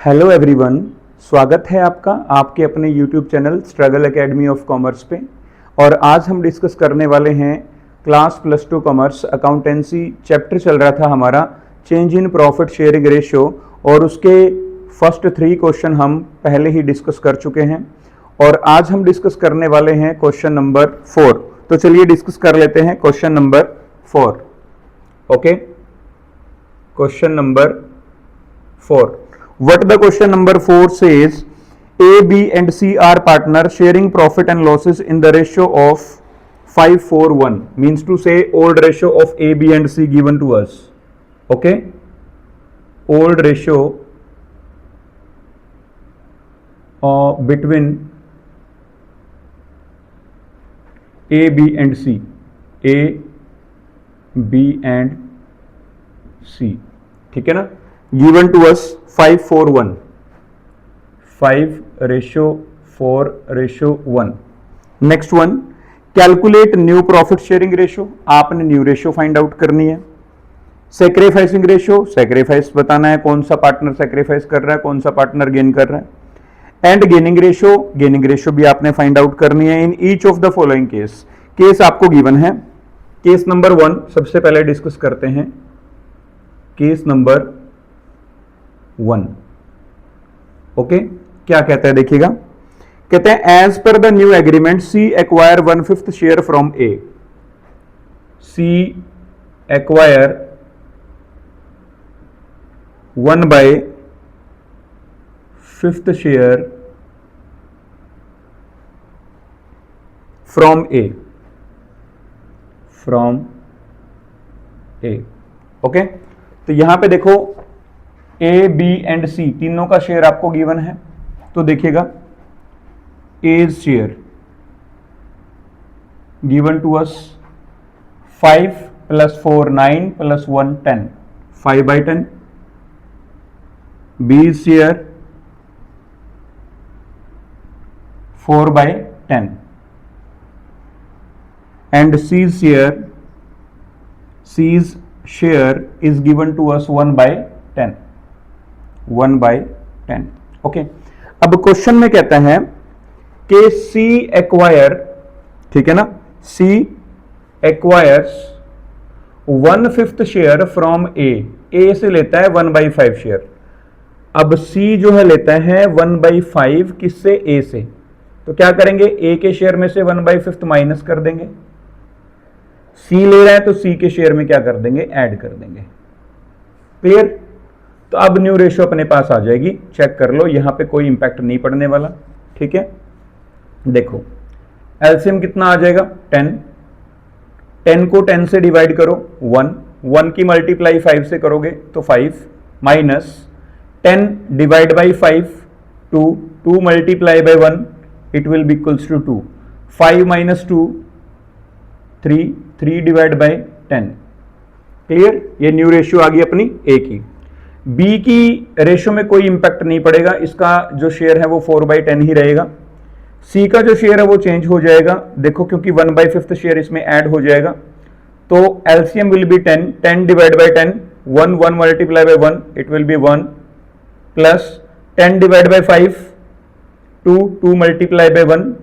Hello everyone, स्वागत है आपका आपके अपने YouTube channel struggle academy of commerce पे। और आज हम डिस्कस करने वाले हैं क्लास +2 कॉमर्स अकाउंटेंसी चैप्टर चल रहा था हमारा change in profit sharing ratio, और उसके फर्स्ट 3 क्वेश्चन हम पहले ही डिस्कस कर चुके हैं और आज हम डिस्कस करने वाले हैं क्वेश्चन नंबर 4। तो चलिए डिस्कस कर लेते हैं question number 4। Okay, question number 4. What the question number 4 says, A, B and C are partner sharing profit and losses in the ratio of 5:4:1. Means to say old ratio of A, B and C given to us. Okay, old ratio between A, B and C. A, B and C. ठीक है ना, given to us 5:4:1, 5:4:1. Next one, calculate new profit sharing ratio. आपने new ratio find out करनी है। Sacrificing ratio, sacrifice बताना है, कौन सा पार्टनर सेक्रीफाइस कर रहा है, कौन सा पार्टनर गेन कर रहा है। एंड गेनिंग रेशियो भी आपने फाइंड आउट करनी है in each of the following case. Case आपको गिवन है। केस नंबर 1 सबसे पहले डिस्कस करते हैं। केस नंबर 1, ओके, क्या कहता है देखिएगा। कहते हैं as per the new agreement C acquire 1/5 share from A. C acquire 1/5 share from A, okay. तो यहां पे देखो ए, बी एंड सी तीनों का शेयर आपको गिवन है। तो देखिएगा as share given to us 5 + 4 9 + 1 10, 5/10। B share 4/10 and C's share is given to us 1/10, 1/10। Okay, अब क्वेश्चन में कहता है कि सी एक्वायर, ठीक है ना, सी एक्वायर्स 1/5 शेयर फ्रॉम ए से लेता है 1/5 शेयर। अब सी जो है लेता है 1/5 किससे, ए से। तो क्या करेंगे, ए के शेयर में से 1/5 माइनस कर देंगे। सी ले रहा है तो सी के शेयर में क्या कर देंगे, ऐड कर देंगे। क्लियर। तो अब न्यू रेशियो अपने पास आ जाएगी, चेक कर लो, यहां पे कोई इंपैक्ट नहीं पड़ने वाला। ठीक है, देखो एलसीएम कितना आ जाएगा 10, 10 को 10 से डिवाइड करो 1 की मल्टीप्लाई 5 से करोगे तो 5, minus 10 divide by 5 2 multiply by 1 it will be equals to 2, 5 - 2 3 divide by 10। Clear, ये न्यू रेशियो आ गई अपनी ए की। बी की रेशियो में कोई इंपैक्ट नहीं पड़ेगा, इसका जो शेयर है वो 4/10 ही रहेगा। सी का जो शेयर है वो चेंज हो जाएगा, देखो क्योंकि 1/5 शेयर इसमें ऐड हो जाएगा। तो LCM will be 10 divide by 10, 1 multiply by 1 it will be 1, plus 10 divide by 5 2 multiply by 1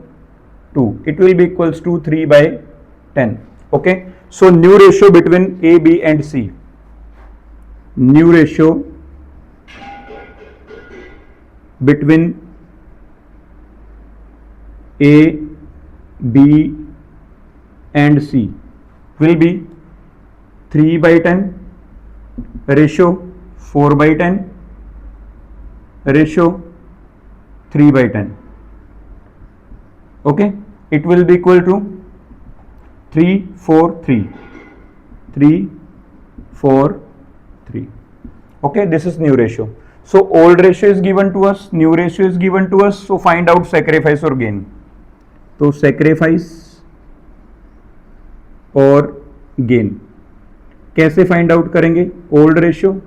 2 it will be equals to 3/10। Okay, so new ratio between A, B and C, new ratio between A, B and C will be 3/10, ratio 4/10, ratio 3/10. Okay, it will be equal to 3 4 3, 3 4 3. Okay, this is new ratio. So old ratio is given to us, new ratio is given to us, so find out sacrifice or gain. तो sacrifice और gain कैसे find out करेंगे, old ratio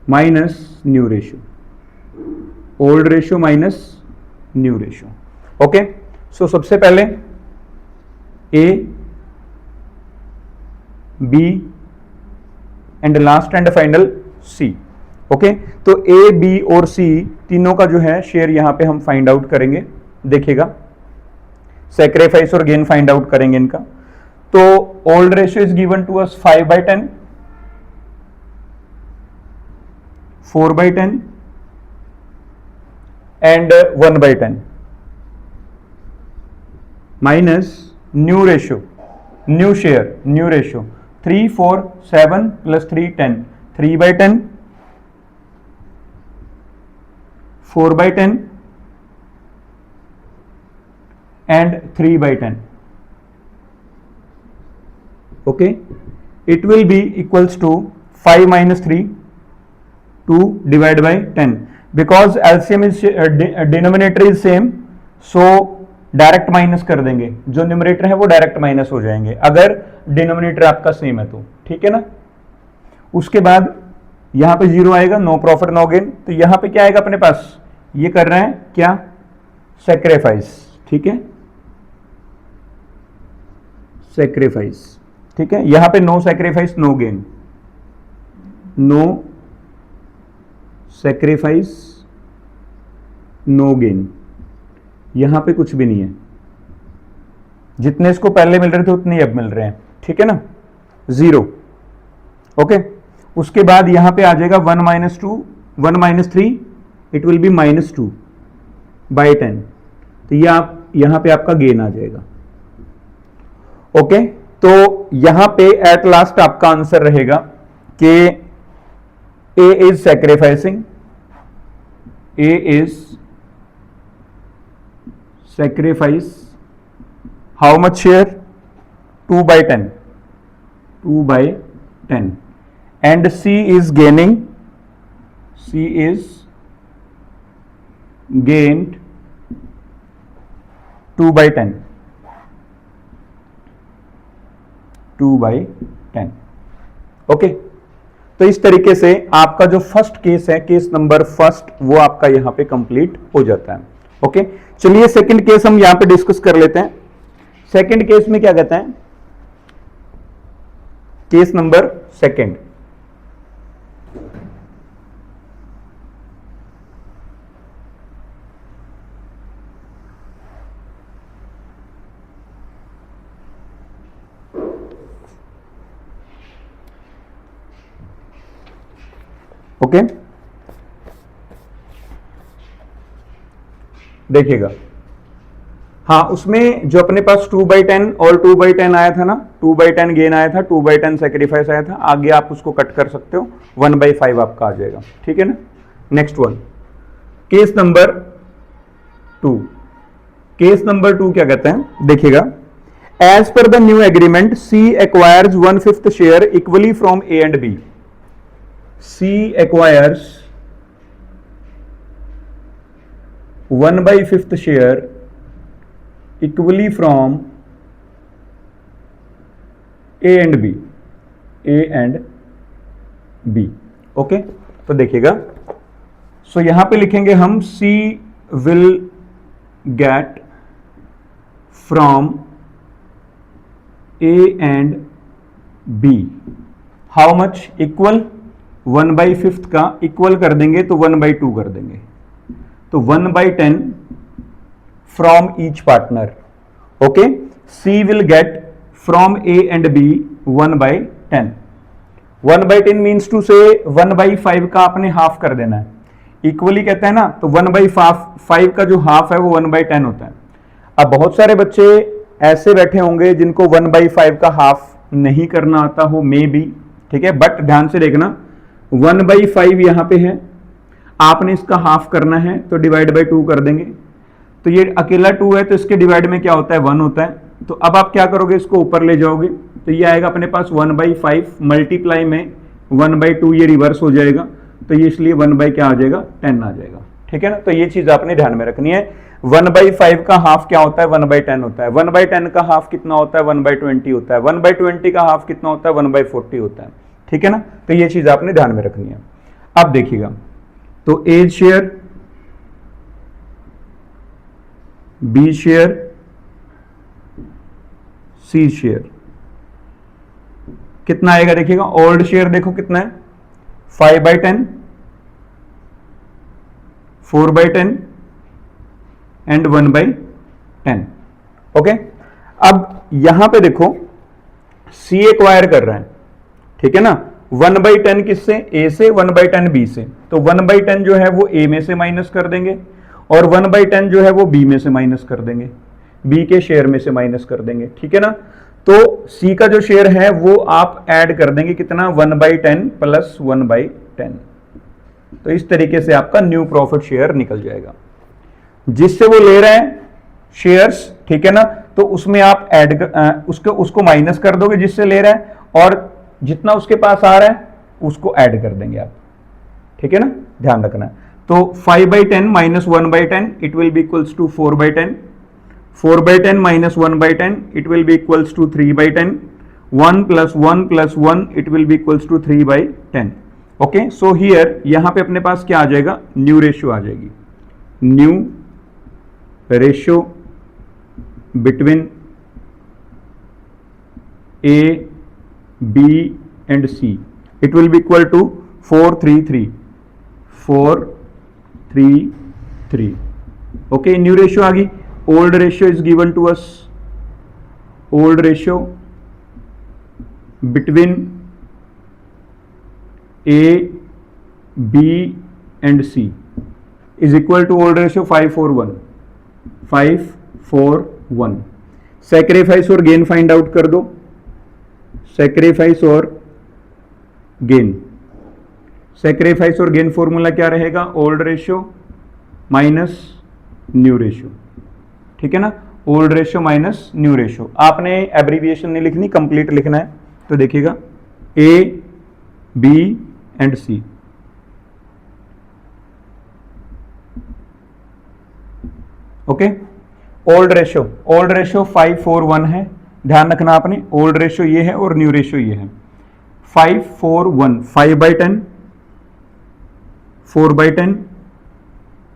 minus new ratio, old ratio minus new ratio. Okay, so सबसे पहले A, B and last and final C. Okay, तो A B और सी तीनों का जो है शेयर यहां पे हम फाइंड आउट करेंगे। देखिएगा, सेक्रीफाइस और गेन फाइंड आउट करेंगे इनका। तो old ratio is given to us 5/10, 4/10 and 1/10 minus new ratio, new share, new ratio 3, 4, 7 plus 3, 10, 3/10, 4/10 and 3/10. Okay, it will be equals to 5 minus 3, 2 divided by 10. Because LCM is denominator is same, so direct minus कर देंगे, जो numerator है वो direct minus हो जाएंगे अगर denominator आपका same है तो, ठीक है ना। उसके बाद यहां पे जीरो आएगा, नो प्रॉफिट नो गेन। तो यहां पे क्या आएगा अपने पास, ये कर रहे हैं क्या, सेक्रीफाइस, ठीक है, सेक्रीफाइस, ठीक है। यहां पे no sacrifice no gain, no sacrifice no gain, यहां पे कुछ भी नहीं है, जितने इसको पहले मिल रहे थे उतने अब मिल रहे हैं, ठीक है ना, जीरो। ओके, उसके बाद यहां पे आ जाएगा 1 minus 2, 1 minus 3, it will B -2/10। तो ये आप यहां पे आपका गेन आ जाएगा। ओके, तो यहां पे एट लास्ट आपका आंसर रहेगा कि A is sacrificing, A is sacrifice how much share, 2/10, 2/10 and C is gaining, C is gained 2/10, 2/10। Okay, तो इस तरीके से आपका जो फर्स्ट केस है, केस नंबर फर्स्ट, वो आपका यहां पे कंप्लीट हो जाता है। ओके, चलिए सेकंड केस हम यहां पे डिस्कस कर लेते हैं। सेकंड केस में क्या कहते हैं, केस नंबर सेकंड, ओके, देखिएगा, हाँ उसमें जो अपने पास 2/10 और 2/10 आया था ना, 2/10 गेन आया था, 2/10 सेक्रीफाइस आया था, आगे आप उसको कट कर सकते हो, 1/5 आपका आ जाएगा, ठीक है ना। Next one, case number 2, case number 2 क्या कहते हैं, देखिएगा, as per the new agreement C acquires 1/5 share equally from A and B, C acquires 1/5 share equally from A and B, A and B। Okay, तो देखिएगा, सो यहां पे लिखेंगे हम C will get from A and B how much, equal 1/5 का equal कर देंगे तो 1/2 कर देंगे, तो 1/10 from each partner. Okay, C will get from A and B 1/10। 1/10 means to say 1/5 का आपने हाफ कर देना है, इक्वली कहते हैं ना, तो 1/5 का जो हाफ है वो 1/10 होता है। अब बहुत सारे बच्चे ऐसे बैठे होंगे जिनको 1/5 का हाफ नहीं करना आता हो, मे बी, ठीक है, बट ध्यान से देखना, 1/5 यहां पे है, आपने इसका हाफ करना है तो डिवाइड बाय 2 कर देंगे, तो ये अकेला 2 है तो इसके डिवाइड में क्या होता है, 1 होता है। तो अब आप क्या करोगे, इसको ऊपर ले जाओगे तो ये आएगा अपने पास 1/5 मल्टीप्लाई में 1/2, ये रिवर्स हो जाएगा, तो ये इसलिए 1 क्या आ जाएगा, 10 आ जाएगा, ठीक है ना। तो ये चीज आपने ध्यान में रखनी है, 1/5 का हाफ क्या होता है, 1/10 होता है, 1/10 का हाफ कितना होता है, 1/20 होता है, 1/20 का हाफ कितना होता है, 1/40 होता है, ठीक है ना। तो ये चीज आपने ध्यान में रखनी है। अब देखिएगा, तो ए share, B share, C share कितना आएगा, देखिएगा, ओल्ड शेयर देखो कितना है, 5/10, 4/10 एंड 1/10। ओके, अब यहां पे देखो C एक्वायर कर रहे हैं, ठीक है ना। 1/10 किससे? A से, 1/10 B से। तो 1/10 जो है वो A में से माइनस कर देंगे और 1/10 जो है वो B में से माइनस कर देंगे, B के शेयर में से माइनस कर देंगे, ठीक है ना। तो C का जो शेयर है वो आप ऐड कर देंगे कितना? 1/10 प्लस 1/10। तो इस तरीके से आपका न्यू प्रॉफिट शेयर निकल जाएगा। जिससे वो ले रहे हैं शेयर्स, ठीक है ना, तो उसमें आप ऐड उसको माइनस कर दोगे जिससे ले रहा है, और जितना उसके पास आ रहा है उसको ऐड कर देंगे आप, ठीक है ना, ध्यान रखना है। तो 5/10 minus 1/10 it will be equals to 4/10, 4/10 minus 1/10 it will be equals to 3/10, 1 plus 1 plus 1 it will be equals to 3/10। Okay, so here यहां पे अपने पास क्या आ जाएगा? न्यू रेशियो आ जाएगी, new ratio between A, B and C. It will be equal to 4:3:3. 4:3:3. Okay, new ratio आ गई। Old ratio is given to us. Old ratio between A, B and C is equal to old ratio 5:4:1. 5:4:1। Sacrifice और gain find out कर दो। Sacrifice और gain, sacrifice और gain formula क्या रहेगा? Old ratio minus new ratio, ठीक है ना, old ratio minus new ratio. आपने एब्रीविएशन नहीं लिखनी, कंप्लीट लिखना है। तो देखिएगा A, B and C, okay. Old ratio 5:4:1 है, ध्यान रखना आपने। ओल्ड रेशियो ये है और न्यू रेशियो ये है। 5:4:1, 5/10, 4/10,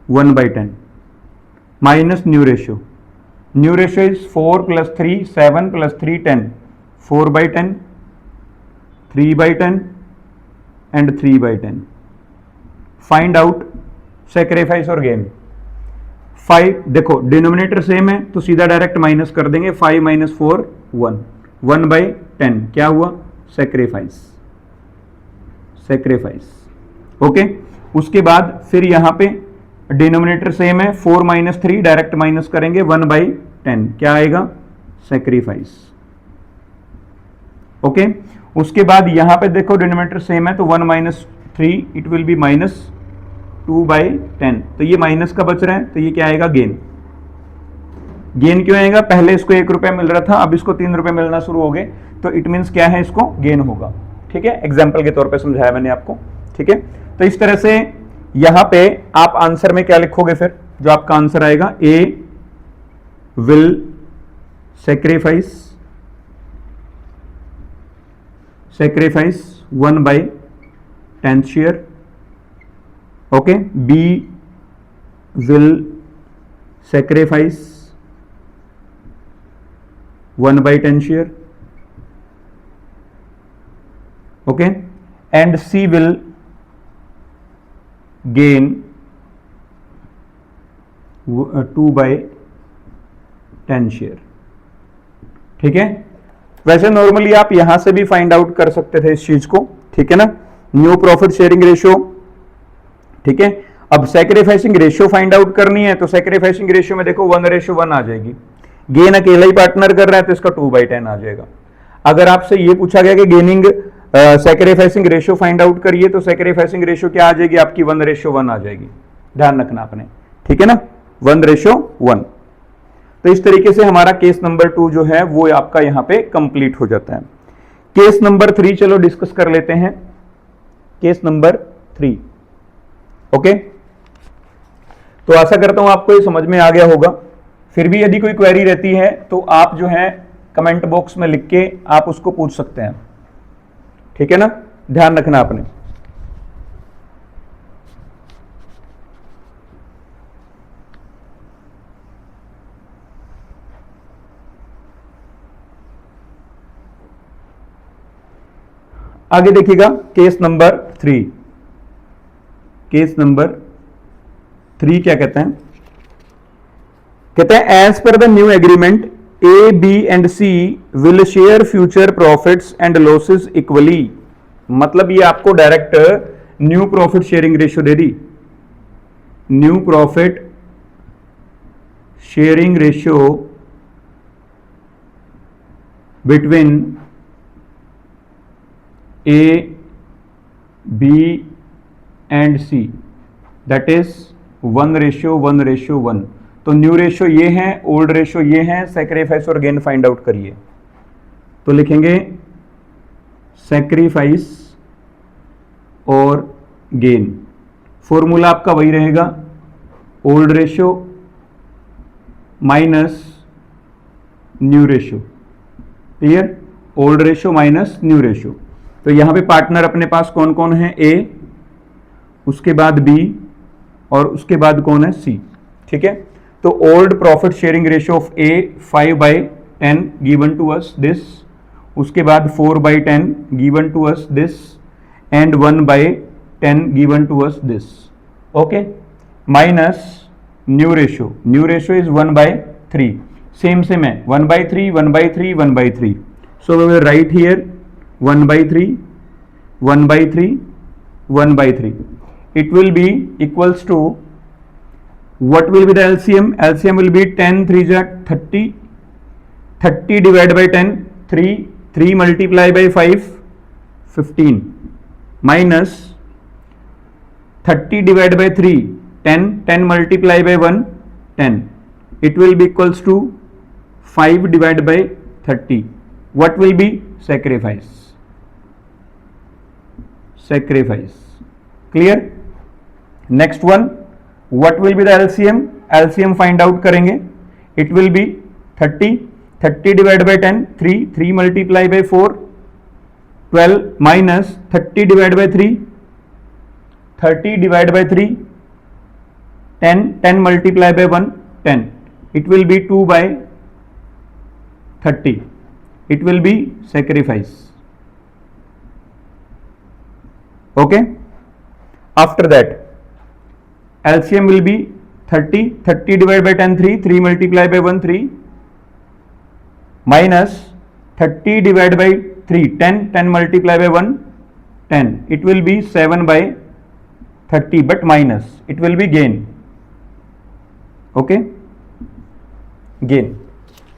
1/10 minus new ratio is 4 plus 3 7 plus 3 10, 4/10, 3/10 and 3/10। Find out sacrifice और गेन। 5 देखो डिनोमिनेटर सेम है तो सीधा डायरेक्ट माइनस कर देंगे। 5 माइनस 4 1, 1/10 क्या हुआ? सैक्रिफाइस। ओके, उसके बाद फिर यहां पे डिनोमिनेटर सेम है, 4 माइनस 3 डायरेक्ट माइनस करेंगे, 1/10 क्या आएगा? सैक्रिफाइस। ओके, उसके बाद यहां पे देखो डिनोमिनेटर सेम है तो 1 minus 3 it will B minus 2/10। तो ये माइनस का बच रहा है तो ये क्या आएगा? गेन। गेन क्यों आएगा? पहले इसको 1 रुपया मिल रहा था, अब इसको 3 रुपये मिलना शुरू हो गए, तो इट मीन्स क्या है? इसको गेन होगा, ठीक है। एग्जाम्पल के तौर पे समझाया मैंने आपको, ठीक है। तो इस तरह से यहां पे आप आंसर में क्या लिखोगे? फिर जो आपका आंसर आएगा, A will sacrifice 1/10 share, okay. B will sacrifice 1/10 share, okay, and C will gain 2/10 share, ठीक है। वैसे नॉर्मली आप यहां से भी फाइंड आउट कर सकते थे इस चीज को, ठीक है ना, न्यू प्रॉफिट शेयरिंग रेशियो, ठीक है। अब सैक्रिफाइसिंग रेशियो फाइंड आउट करनी है तो सैक्रिफाइसिंग रेशियो में देखो 1:1 आ जाएगी। गेन अकेला ही पार्टनर कर रहा है तो इसका 2/10 आ जाएगा। अगर आपसे ये पूछा गया कि gaining sacrificing ratio find out करिए तो सैक्रिफाइसिंग रेशियो क्या आ जाएगी? आपकी 1:1 आ जाएगी, ध्यान रखना आपने, ठीक है ना, 1:1। तो इस तरीके से हमारा केस नंबर 2 जो है वो आपका यहां पे कंप्लीट हो जाता है। केस नंबर 3 चलो डिस्कस कर लेते हैं। Case number 3, okay. तो आशा करता हूं आपको ये समझ में आ गया होगा। फिर भी यदि कोई क्वेरी रहती है तो आप जो है कमेंट बॉक्स में लिख के आप उसको पूछ सकते हैं, ठीक है ना, ध्यान रखना आपने। आगे देखिएगा केस नंबर 3। केस नंबर 3 क्या कहते हैं, कहते हैं as per the new agreement A B and C will share future profits and losses equally. मतलब ये आपको direct new profit sharing ratio दे दी, new profit sharing ratio between A B and C that is 1:1:1। तो new ratio ये है, old ratio ये है, सैक्रिफाइस और गेन फाइंड आउट करिए। तो लिखेंगे सैक्रिफाइस और गेन, फॉर्मूला आपका वही रहेगा, old ratio minus new ratio. Clear, old ratio minus new ratio. तो यहां पे पार्टनर अपने पास कौन कौन है, ए, उसके बाद बी और उसके बाद कौन है, सी। ठीक है, तो old profit sharing ratio of A 5/10 given to us this, उसके बाद 4/10 given to us this and 1/10 given to us this. Okay, minus new ratio is 1/3, same है 1/3 1/3 1/3। So we will write here 1/3 1/3 1/3। It will be equals to, what will be the LCM? LCM will be 10 3 30, 30 divided by 10 3 multiply by 5 15 minus 30 divided by 3 10 multiply by 1 10. It will be equals to 5 divided by 30. What will be? Sacrifice. Clear? Next one, what will be the LCM? LCM find out करेंगे। It will be 30 divided by 10 3 multiply by 4 12 minus 30 divided by 3 30 divided by 3 10 multiply by 1 10। It will be 2/30। It will be sacrifice। Okay, after that LCM will be 30 divided by 10 3 multiply by 1 3 minus 30 divided by 3 10 multiply by 1 10। It will be 7/30 but minus it will be gain। Okay, gain.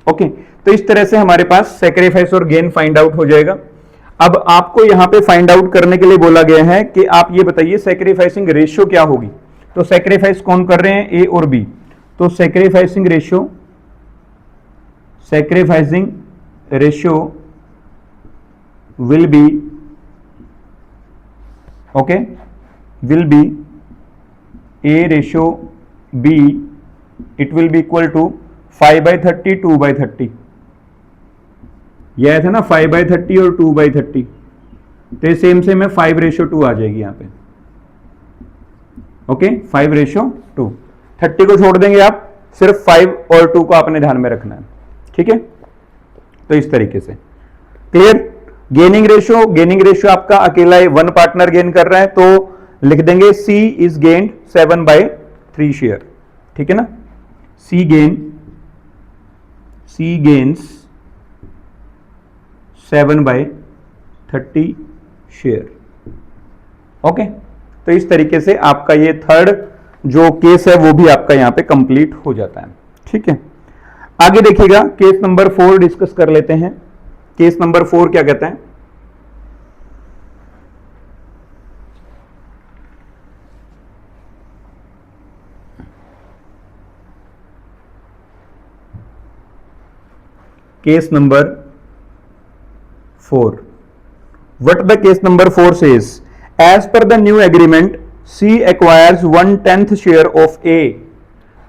Okay, तो इस तरह से हमारे पास sacrifice और gain find out हो जाएगा। अब आपको यहां पे फाइंड आउट करने के लिए बोला गया है कि आप ये बताइए सैक्रिफाइसिंग रेशियो क्या होगी। तो सैक्रिफाइस कौन कर रहे हैं, ए और बी। तो sacrificing ratio will be, okay, will be A ratio B, it will be equal to 5/30 2/30। यह था ना 5/30 और 2/30, तो सेम है 5:2 आ जाएगी यहां पे। ओके, 5:2। 30 को छोड़ देंगे आप, सिर्फ 5 और 2 को आपने ध्यान में रखना है। ठीक है, तो इस तरीके से क्लियर। गेनिंग रेशियो आपका अकेला वन पार्टनर गेन कर रहा है, तो लिख देंगे सी इज गेन्ड 7/3 शेयर। ठीक है ना, सी गेन्स 7/30 शेयर। ओके, तो इस तरीके से आपका ये थर्ड जो केस है वो भी आपका यहां पे कंप्लीट हो जाता है। ठीक है, आगे देखिएगा केस नंबर 4 डिस्कस कर लेते हैं। केस नंबर 4 क्या कहता है, case number 4, what the case number 4 says, as per the new agreement C acquires 1/10 share of A,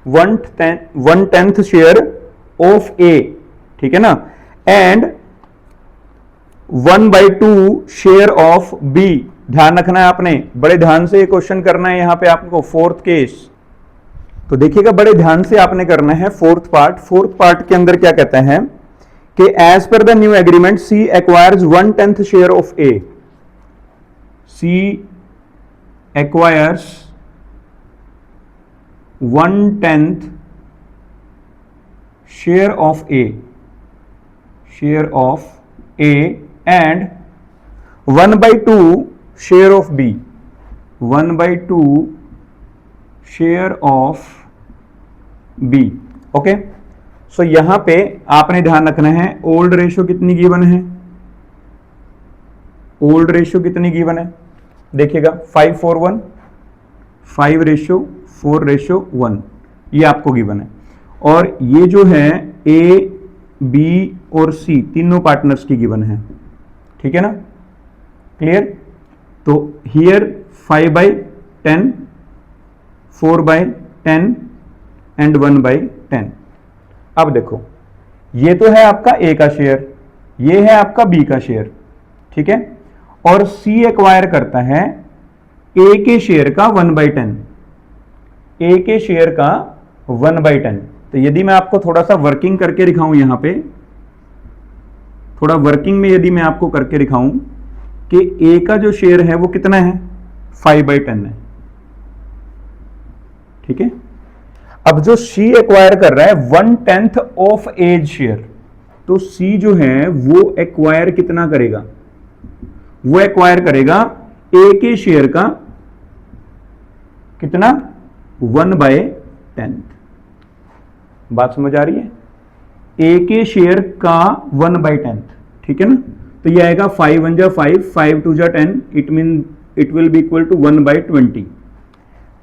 1/10 share of A, ठीक है ना, and 1/2 share of B। ध्यान रखना है आपने, बड़े ध्यान से ये क्वेश्चन करना है यहां पे आपको। फोर्थ केस तो देखिएगा, बड़े ध्यान से आपने करना है। फोर्थ पार्ट के अंदर क्या कहते हैं कि as per the new agreement C acquires 1/10 share of A, C acquires 1/10 share of A and 1/2 share of B, 1/2 share of B। Okay, सो यहां पे आपने ध्यान रखना है ओल्ड रेशियो कितनी गिवन है, ओल्ड रेशियो कितनी गिवन है, देखिएगा 5:4:1, 5:4:1 ये आपको गिवन है। और ये जो है ए, बी और सी तीनों पार्टनर्स की गिवन है, ठीक है ना, क्लियर। तो हियर 5/10, 4/10 एंड 1/10। अब देखो ये तो है आपका ए का शेयर, ये है आपका बी का शेयर, ठीक है, और सी एक्वायर करता है ए के शेयर का 1/10, ए के शेयर का 1/10। तो यदि मैं आपको थोड़ा सा वर्किंग करके दिखाऊं, यहां पे थोड़ा वर्किंग में यदि मैं आपको करके दिखाऊं कि ए का जो शेयर है वो कितना है, 5/10 है, ठीक है। अब जो सी एक्वायर कर रहा है 1/10 ऑफ एज शेयर, तो सी जो है वो एक्वायर कितना करेगा, वो एक्वायर करेगा ए के शेयर का कितना, 1/10। बात समझ आ रही है, ए के शेयर का 1/10, ठीक है ना। तो ये आएगा 5 1 जा 5, 5 2 जा 10, it will be equal to 1/20।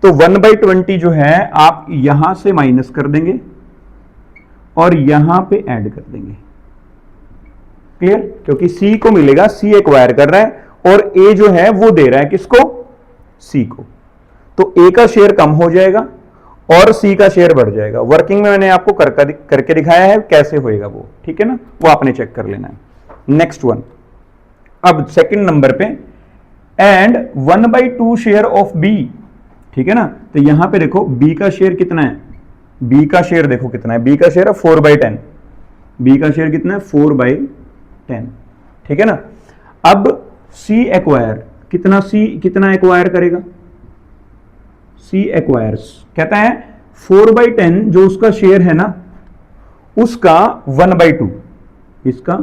तो 1/20 जो है आप यहां से माइनस कर देंगे और यहां पे ऐड कर देंगे, क्लियर, क्योंकि सी को मिलेगा, सी एक्वायर कर रहा है और ए जो है वो दे रहा है किसको, सी को। तो ए का शेयर कम हो जाएगा और सी का शेयर बढ़ जाएगा। वर्किंग में मैंने आपको करके दिखाया है कैसे होएगा वो, ठीक है ना, वो आपने चेक कर लेना है। नेक्स्ट वन, अब सेकंड नंबर पे, एंड 1/2 शेयर ऑफ बी, ठीक है ना। तो यहां पे देखो बी का शेयर कितना है, बी का शेयर देखो कितना है, बी का शेयर है 4/10, बी का शेयर कितना है 4/10, ठीक है ना। अब सी एक्वायर कितना, सी कितना एक्वायर करेगा, सी एक्वायर्स कहता है 4/10 जो उसका शेयर है ना उसका 1/2, इसका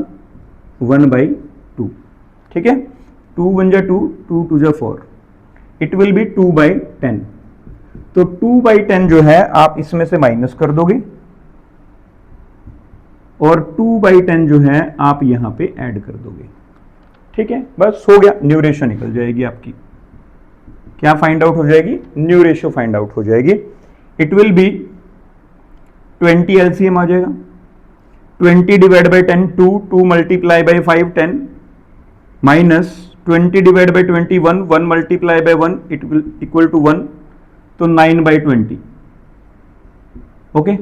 1/2, ठीक है। 2 1 जा 2, 2 2 जा 4, इट विल बी 2/10। तो 2/10 जो है आप इसमें से माइनस कर दोगे और 2/10 जो है आप यहां पे ऐड कर दोगे, ठीक है, बस हो गया, न्यू रेशियो निकल जाएगी आपकी। क्या फाइंड आउट हो जाएगी, न्यू रेशियो फाइंड आउट हो जाएगी। इट विल बी 20 एलसीएम आ जाएगा, 20 divide by 10 2, 2 multiply by 5 10, minus 20 divide by 20 1, 1 multiply by 1 it will equal to 1, तो 9/20, okay,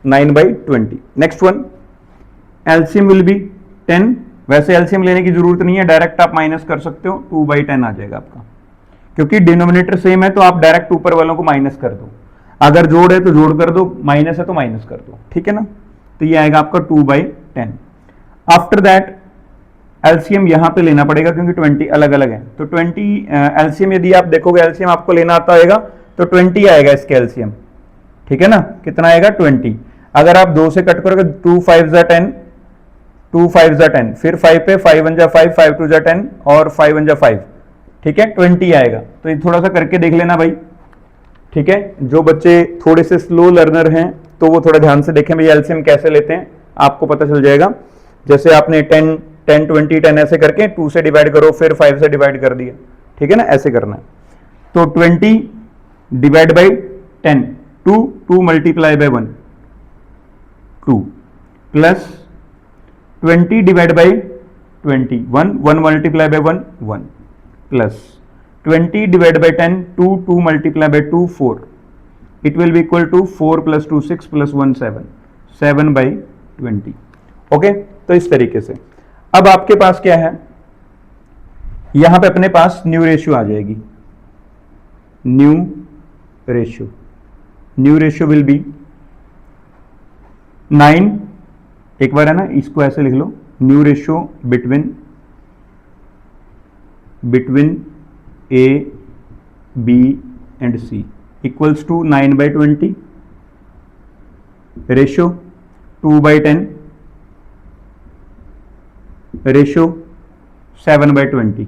9/20। Next one, LCM will be 10, वैसे एलसीएम लेने की जरूरत नहीं है, डायरेक्ट आप माइनस कर सकते हो, 2/10 आ जाएगा आपका, क्योंकि डिनोमिनेटर सेम है तो आप डायरेक्ट ऊपर वालों को माइनस कर दो, अगर जोड़ है तो जोड़ कर दो, माइनस है तो माइनस कर दो, ठीक है ना। तो ये आएगा आपका 2/10। आफ्टर दैट एलसीएम यहां पे लेना पड़ेगा क्योंकि 20 अलग अलग है, तो 20 एलसीएम यदि आप देखोगे, एलसीएम आपको लेना आता होगा तो 20 आएगा इसके एलसीएम, ठीक है ना। कितना आएगा 20, अगर आप 2 से कट करोगे 2 5 जा 10, 2 5 जा 10, फिर 5 पे 5 1 जा 5, 5 2 जा 10 और 5 1 जा 5, ठीक है, 20 आएगा। तो ये थोड़ा सा करके देख लेना भाई, ठीक है। जो बच्चे थोड़े से स्लो लर्नर हैं तो वो थोड़ा ध्यान से देखें भाई एलसीएम कैसे लेते हैं, आपको पता चल जाएगा। जैसे आपने 10 10 20 10 ऐसे करके 2 से डिवाइड करो, फिर 5 से डिवाइड कर दिया, ठीक है ना, ऐसे करना है। तो 20 divide by 10 2, 2 multiply by 1 2, plus 20 divide by 20 1, 1 multiply by 1 1, plus 20 divide by 10 2, 2 multiply by 2 4, it will be equal to 4 + 2 6 + 1 7, 7/20, okay. तो इस तरीके से अब आपके पास क्या है, यहां पे अपने पास न्यू रेशियो आ जाएगी, new ratio, new ratio will be 9, एक बार है ना, इसको ऐसे लिख लो, new ratio between A B and C, equals to 9/20, ratio 2/10, ratio 7/20।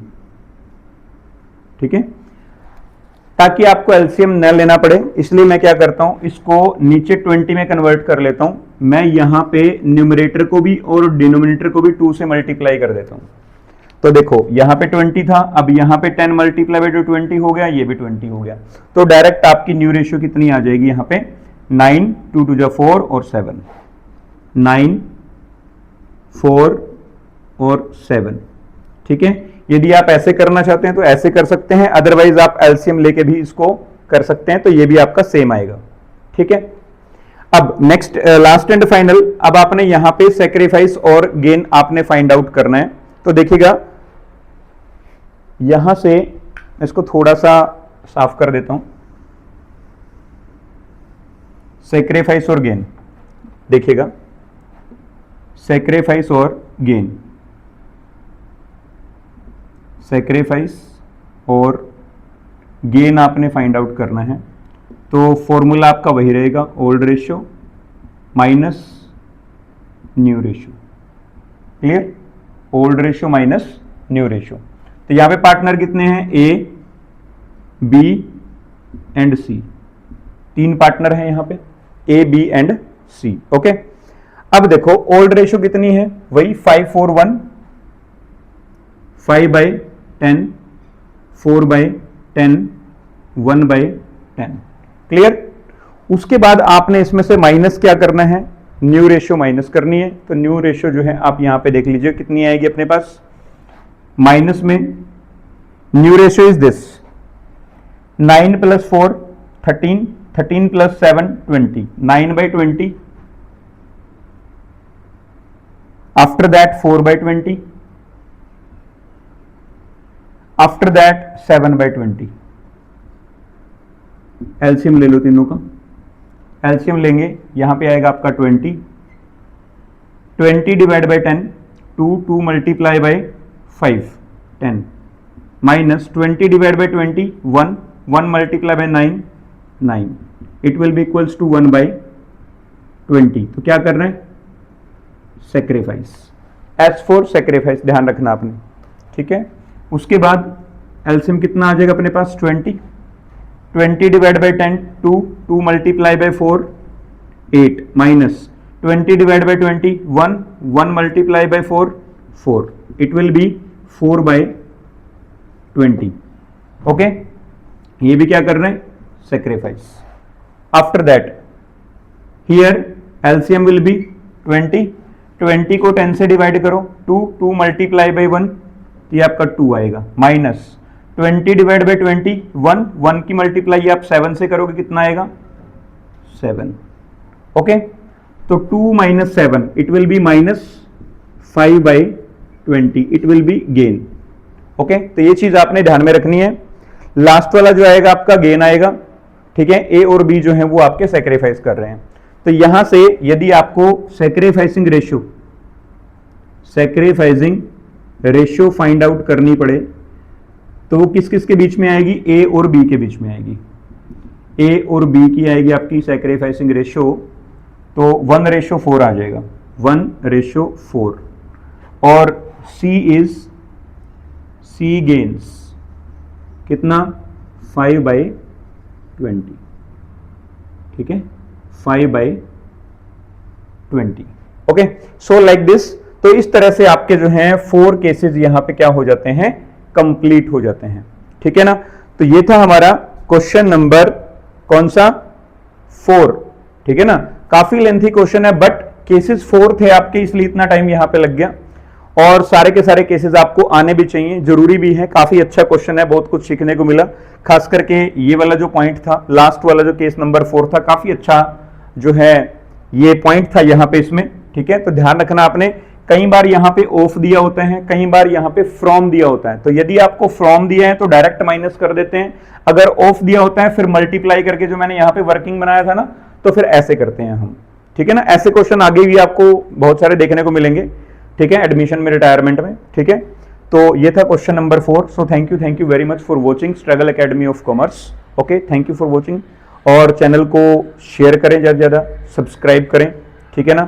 ठीक है, ताकि आपको एलसीएम न लेना पड़े इसलिए मैं क्या करता हूं, इसको नीचे 20 में कन्वर्ट कर लेता हूं। मैं यहां पे न्यूमरेटर को भी और डिनोमिनेटर को भी 2 से मल्टीप्लाई कर देता हूं। तो देखो यहां पे 20 था, अब यहां पे 10 मल्टीप्लाई बाय 20 हो गया, ये भी 20 हो गया। तो डायरेक्ट आपकी न्यू रेशियो कितनी आ जाएगी यहां पे 9, 2 2 4 और 7, 9, 4 और 7। ठीक है, यदि आप ऐसे करना चाहते हैं तो ऐसे कर सकते हैं, अदरवाइज आप एलसीएम लेके भी इसको कर सकते हैं, तो ये भी आपका सेम आएगा। ठीक है, अब नेक्स्ट लास्ट एंड फाइनल, अब आपने यहां पे सेक्रीफाइस और गेन आपने फाइंड आउट करना है। तो देखिएगा यहां से इसको थोड़ा सा साफ कर देता हूं, सेक्रीफाइस और गेन, देखिएगा सेक्रीफाइस और गेन, सेक्रीफाइस और गेन आपने फाइंड आउट करना है। तो फॉर्मूला आपका वही रहेगा, old ratio minus new ratio. Clear, old ratio minus new ratio. तो यहां पे पार्टनर कितने हैं, ए, बी एंड सी, 3 पार्टनर हैं यहां पे, ए, बी एंड सी। ओके, अब देखो ओल्ड रेशियो कितनी है, वही 5/4, 5/10, 4/10, 1/10। क्लियर, उसके बाद आपने इसमें से माइनस क्या करना है, न्यू रेशियो माइनस करनी है। तो न्यू रेशियो जो है आप यहां पे देख लीजिए कितनी आएगी अपने पास, माइनस में new ratio is this 9 + 4 13, 13 + 7 20, 9/20, after that 4/20, after that 7/20। LCM ले लो तीनों का, एलसीएम लेंगे यहां पे आएगा आपका 20, 20 divide by 10, 2 multiply by 5, 10, minus 20 divide by 20, 1 multiply by 9, 9, it will be equals to 1/20। तो क्या कर रहे हैं, सेक्रीफाइस, एस फॉर सेक्रीफाइस, ध्यान रखना आपने। ठीक है, उसके बाद एलसीएम कितना आ जाएगा अपने पास 20, 20 divide by 10, 2 multiply bye 4, 8, minus 20 divide by 20, 1 multiply bye 4, 4, it will B 4/20। Okay, ये भी क्या कर रहे हैं, sacrifice. After that here LCM will be 20, 20 को 10 से डिवाइड करो, 2 मल्टीप्लाई बाय 1, ये आपका 2 आएगा, माइनस 20 डिवाइड बाय 20, 1 की मल्टीप्लाई आप 7 से करोगे, कितना आएगा 7। ओके, तो 2 - 7 it will B -5/20, it will B gain. Okay, तो ये चीज आपने ध्यान में रखनी है। लास्ट वाला जो आएगा आपका गेन आएगा। ठीक है, ए और बी जो है वो आपके सेक्रीफाइस कर रहे हैं। तो यहां से यदि आपको सेक्रीफाइसिंग रेशियो फाइंड आउट करनी पड़े तो वो किस किस के बीच में आएगी, ए और बी के बीच में आएगी। ए और बी की आएगी आपकी सेक्रीफाइसिंग रेशियो, तो 1/4 आ जाएगा, 1/4। और सी गेन्स कितना, 5/20। ठीक है, 5/20। Okay, so like this. तो इस तरह से आपके जो हैं 4 केसेस यहां पे क्या हो जाते हैं, कंप्लीट हो जाते हैं। ठीक है ना, तो ये था हमारा क्वेश्चन नंबर कौन सा, 4। ठीक है ना, काफी लेंथी क्वेश्चन है बट केसेस 4 थे आपके, इसलिए इतना टाइम यहां पे लग गया। और सारे के सारे केसेस आपको आने भी चाहिए, जरूरी भी है। काफी अच्छा क्वेश्चन है, बहुत कुछ सीखने को मिला। खास करके ये वाला जो पॉइंट था, लास्ट वाला जो केस नंबर 4 था, काफी अच्छा जो है ये पॉइंट था यहाँ पे इसमें। ठीक है, तो ध्यान रखना आपने, कई बार यहाँ पे ऑफ दिया होता है, कई बार यहाँ पे फ्रॉम दिया होता है। तो यदि आपको फ्रॉम दिया है तो डायरेक्ट माइनस कर देते हैं, अगर ऑफ दिया होता है फिर मल्टीप्लाई करके, जो मैंने यहाँ पे वर्किंग बनाया था ना, तो फिर ऐसे करते हैं हम। ठीक है ना, ऐसे क्वेश्चन आगे भी आपको बहुत सारे देखने को मिलेंगे। ठीक है, एडमिशन में, रिटायरमेंट में। ठीक है, तो ये था question number 4। So thank you very much for watching struggle academy of commerce. Okay, thank you for watching. और चैनल को शेयर करें, ज़्यादा से ज़्यादा सब्सक्राइब करें, ठीक है ना।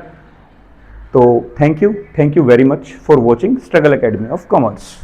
तो thank you very much for watching struggle academy of commerce.